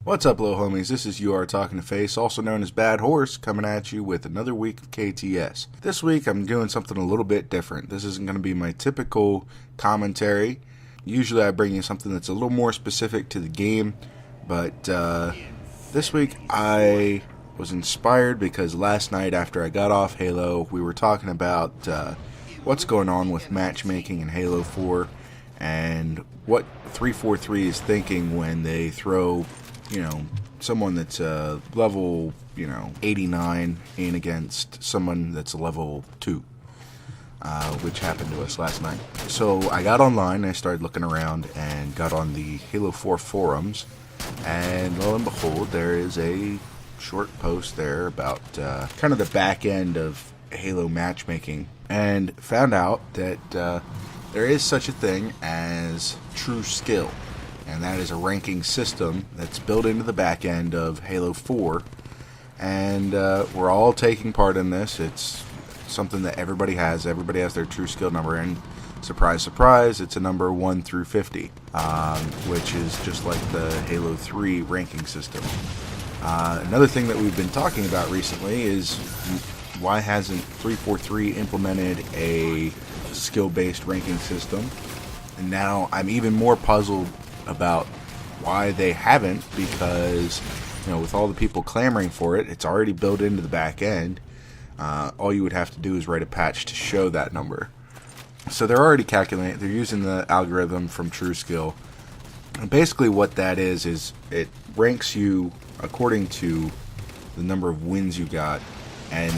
What's up, little homies? This is You Are Talking to Face, also known as Bad Horse, coming at you with another week of KTS. This week, I'm doing something a little bit different. This isn't going to be my typical commentary. Usually, I bring you something that's a little more specific to the game, but this week, I was inspired because last night after I got off Halo, we were talking about what's going on with matchmaking in Halo 4 and what 343 is thinking when they throw someone that's level, 89 in against someone that's level 2, which happened to us last night. So I got online, and I started looking around, and got on the Halo 4 forums, and lo and behold, there is a short post there about kind of the back end of Halo matchmaking, and found out that there is such a thing as TrueSkill. And that is a ranking system that's built into the back end of Halo 4. And we're all taking part in this. It's something that everybody has. Everybody has their TrueSkill number. And surprise, surprise, it's a number 1 through 50, which is just like the Halo 3 ranking system. Another thing that we've been talking about recently is why hasn't 343 implemented a skill-based ranking system? And now I'm even more puzzled about why they haven't, because with all the people clamoring for it, it's already built into the back end. All you would have to do is write a patch to show that number. So they're already calculating. They're using the algorithm from TrueSkill. And basically what that is it ranks you according to the number of wins you got and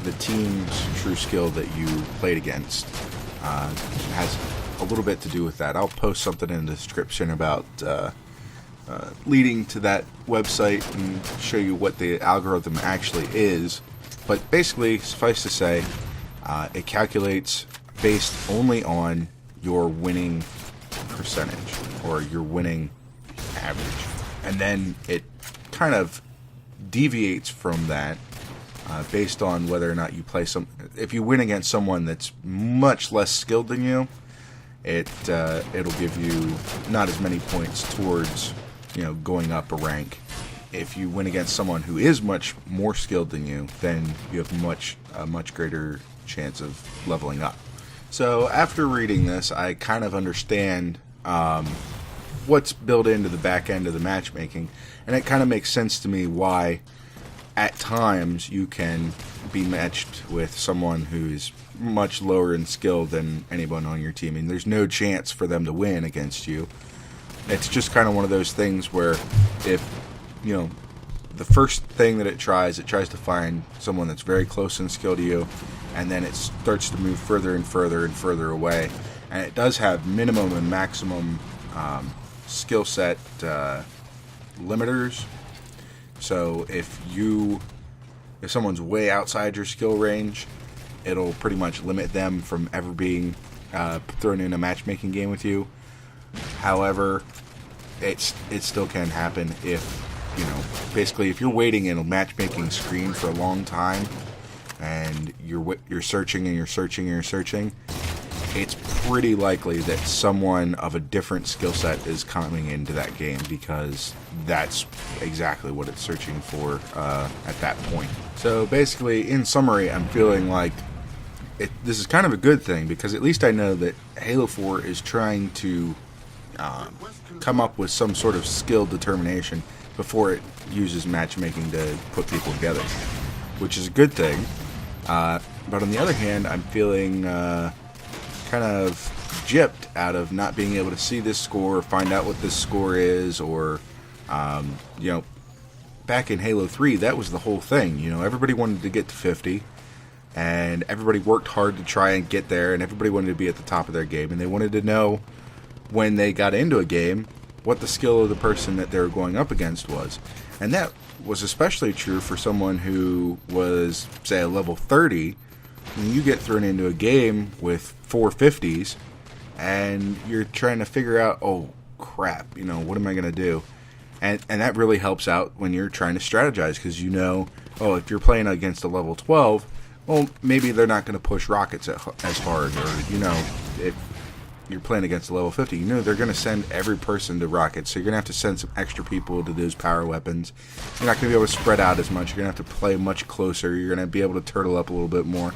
the team's TrueSkill that you played against. Has a little bit to do with that. I'll post something in the description about leading to that website and show you what the algorithm actually is. But basically, suffice to say, it calculates based only on your winning percentage or your winning average. And then it kind of deviates from that based on whether or not you play if you win against someone that's much less skilled than you, it'll give you not as many points towards going up a rank. If you win against someone who is much more skilled than you, then you have a much greater chance of leveling up. So after reading this, I kind of understand what's built into the back end of the matchmaking, and it kind of makes sense to me why at times you can be matched with someone who's much lower in skill than anyone on your team, and there's no chance for them to win against you. It's just kind of one of those things where if the first thing that it tries to find someone that's very close in skill to you, and then it starts to move further and further and further away, and it does have minimum and maximum skill set limiters. So if someone's way outside your skill range, it'll pretty much limit them from ever being thrown in a matchmaking game with you. However, it still can happen if basically if you're waiting in a matchmaking screen for a long time and you're searching and you're searching and you're searching, it's pretty likely that someone of a different skill set is coming into that game, because that's exactly what it's searching for at that point. So basically, in summary, I'm feeling like this is kind of a good thing, because at least I know that Halo 4 is trying to come up with some sort of skill determination before it uses matchmaking to put people together, which is a good thing. But on the other hand, I'm feeling kind of gypped out of not being able to see this score or find out what this score is, or back in Halo 3, that was the whole thing. Everybody wanted to get to 50, and everybody worked hard to try and get there, and everybody wanted to be at the top of their game, and they wanted to know when they got into a game what the skill of the person that they were going up against was. And that was especially true for someone who was, say, a level 30. When you get thrown into a game with 450s and you're trying to figure out, oh crap, what am I going to do? And that really helps out when you're trying to strategize, because if you're playing against a level 12, well, maybe they're not going to push rockets as hard, or you're playing against a level 50. You know they're going to send every person to rockets, so you're going to have to send some extra people to those power weapons. You're not going to be able to spread out as much. You're going to have to play much closer. You're going to be able to turtle up a little bit more.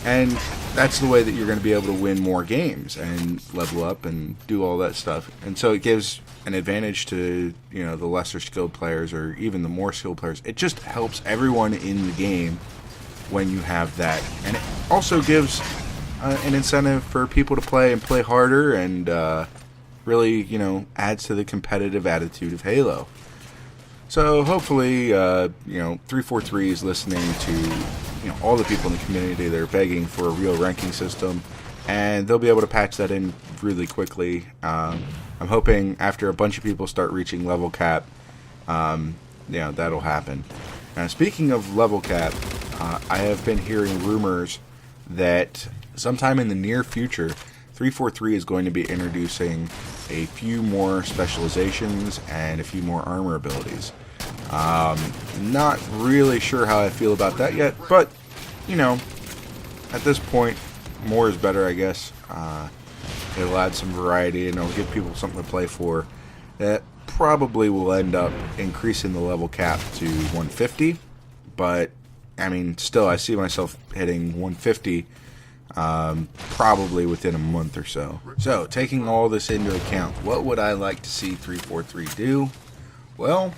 And that's the way that you're going to be able to win more games and level up and do all that stuff. And so it gives an advantage to, you know, the lesser skilled players or even the more skilled players. It just helps everyone in the game when you have that. And it also gives an incentive for people to play and play harder and really, you know, adds to the competitive attitude of Halo. So hopefully, you know, 343 is listening to, you know, all the people in the community that are begging for a real ranking system, and they'll be able to patch that in really quickly. I'm hoping after a bunch of people start reaching level cap, you know, that'll happen. Now, speaking of level cap, I have been hearing rumors that sometime in the near future, 343 is going to be introducing a few more specializations and a few more armor abilities. Not really sure how I feel about that yet, but, you know, at this point, more is better, I guess. It'll add some variety, and it'll give people something to play for. That probably will end up increasing the level cap to 150, but, I mean, still, I see myself hitting 150 probably within a month or so. So, taking all this into account, what would I like to see 343 do? Well,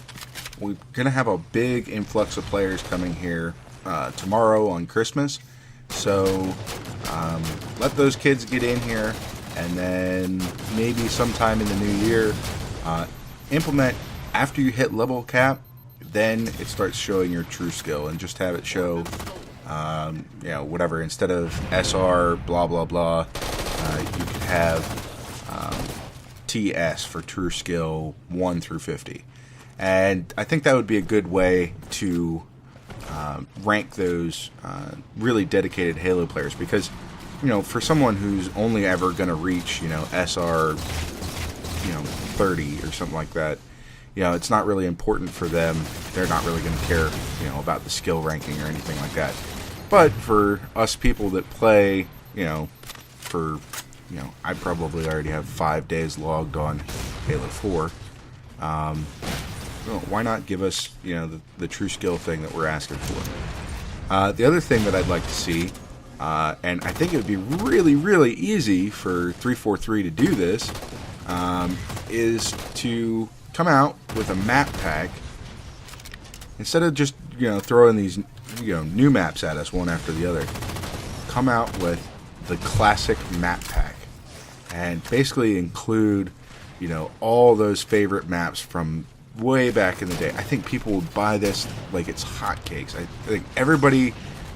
we're going to have a big influx of players coming here tomorrow on Christmas. So, let those kids get in here, and then maybe sometime in the new year, implement after you hit level cap, then it starts showing your TrueSkill, and just have it show, you know, whatever. Instead of SR, blah, blah, blah, you could have TS for TrueSkill 1 through 50. And I think that would be a good way to rank those really dedicated Halo players, because, you know, for someone who's only ever going to reach, you know, SR, you know, 30 or something like that, you know, it's not really important for them. They're not really going to care, you know, about the skill ranking or anything like that. But for us people that play, you know, for, you know, I probably already have 5 days logged on Halo 4. Well, why not give us, you know, the TrueSkill thing that we're asking for? The other thing that I'd like to see, and I think it would be really, really easy for 343 to do this, is to come out with a map pack instead of just, you know, throwing these, you know, new maps at us one after the other. Come out with the classic map pack and basically include, you know, all those favorite maps from way back in the day. I think people would buy this like it's hotcakes. I think everybody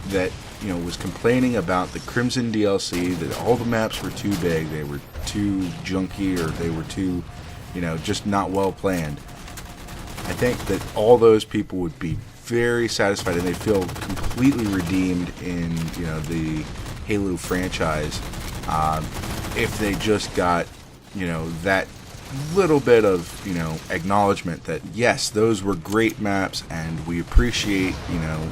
that, you know, was complaining about the Crimson DLC, that all the maps were too big, they were too junky, or they were too, you know, just not well planned. I think that all those people would be very satisfied, and they'd feel completely redeemed in, you know, the Halo franchise if they just got, you know, that little bit of, you know, acknowledgement that yes, those were great maps, and we appreciate, you know,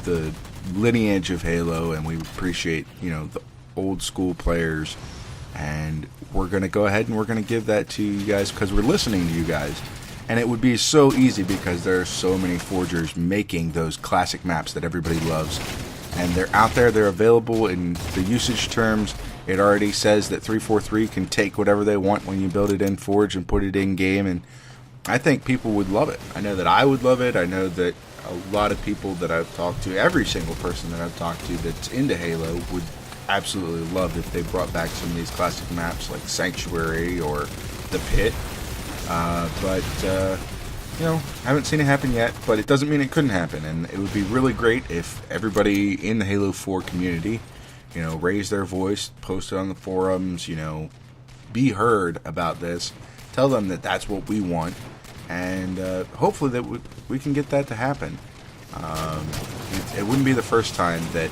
the lineage of Halo, and we appreciate, you know, the old school players, and we're going to go ahead and we're going to give that to you guys because we're listening to you guys. And it would be so easy because there are so many forgers making those classic maps that everybody loves, and they're out there, they're available in the usage terms. It already says that 343 can take whatever they want when you build it in Forge and put it in game, and I think people would love it. I know that I would love it. I know that a lot of people that I've talked to, every single person that I've talked to that's into Halo, would absolutely love if they brought back some of these classic maps like Sanctuary or The Pit. But you know, haven't seen it happen yet, but it doesn't mean it couldn't happen, and it would be really great if everybody in the Halo 4 community, you know, raise their voice, post it on the forums, you know, be heard about this, tell them that that's what we want, and hopefully that we can get that to happen. It wouldn't be the first time that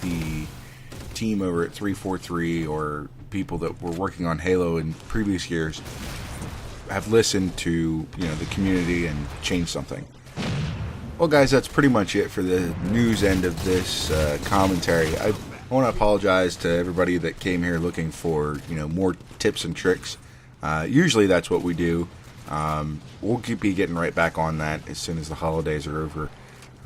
the team over at 343 or people that were working on Halo in previous years have listened to, you know, the community and changed something. Well, guys, that's pretty much it for the news end of this commentary. I want to apologize to everybody that came here looking for, more tips and tricks. Usually that's what we do. We'll be getting right back on that as soon as the holidays are over.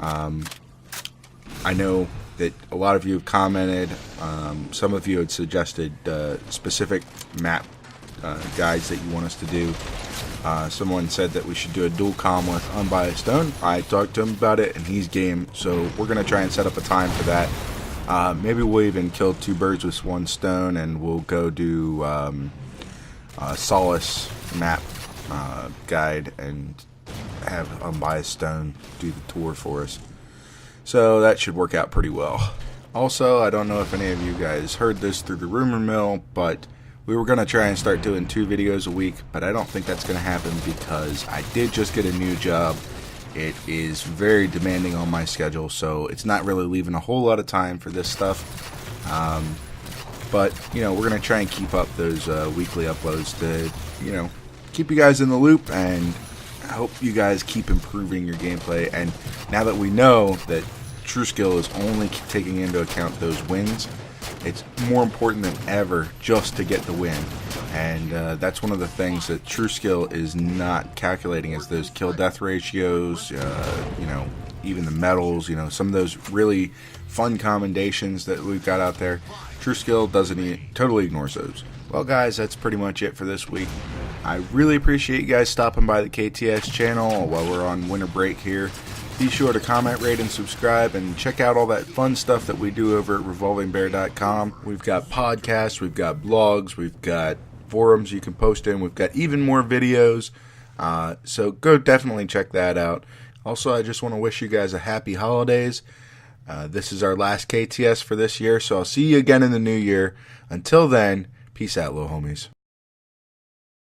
I know that a lot of you have commented. Some of you had suggested specific map guides that you want us to do. Someone said that we should do a dual comm with Unbiased Stone. I talked to him about it, and he's game. So we're going to try and set up a time for that. Maybe we'll even kill two birds with one stone, and we'll go do Solace map guide and have Unbiased Stone do the tour for us. So that should work out pretty well. Also, I don't know if any of you guys heard this through the rumor mill, but we were going to try and start doing 2 videos a week, but I don't think that's going to happen because I did just get a new job. It is very demanding on my schedule, so it's not really leaving a whole lot of time for this stuff. But, we're going to try and keep up those weekly uploads to, keep you guys in the loop, and I hope you guys keep improving your gameplay. And now that we know that TrueSkill is only taking into account those wins, it's more important than ever just to get the win. And that's one of the things that TrueSkill is not calculating, is those kill-death ratios, even the medals, some of those really fun commendations that we've got out there. TrueSkill totally ignores those. Well, guys, that's pretty much it for this week. I really appreciate you guys stopping by the KTS channel while we're on winter break here. Be sure to comment, rate, and subscribe, and check out all that fun stuff that we do over at revolvingbear.com. We've got podcasts, we've got blogs, we've got forums you can post in, we've got even more videos, so go definitely check that out. Also, I just want to wish you guys a happy holidays. This is our last KTS for this year, so I'll see you again in the new year. Until then, peace out, little homies.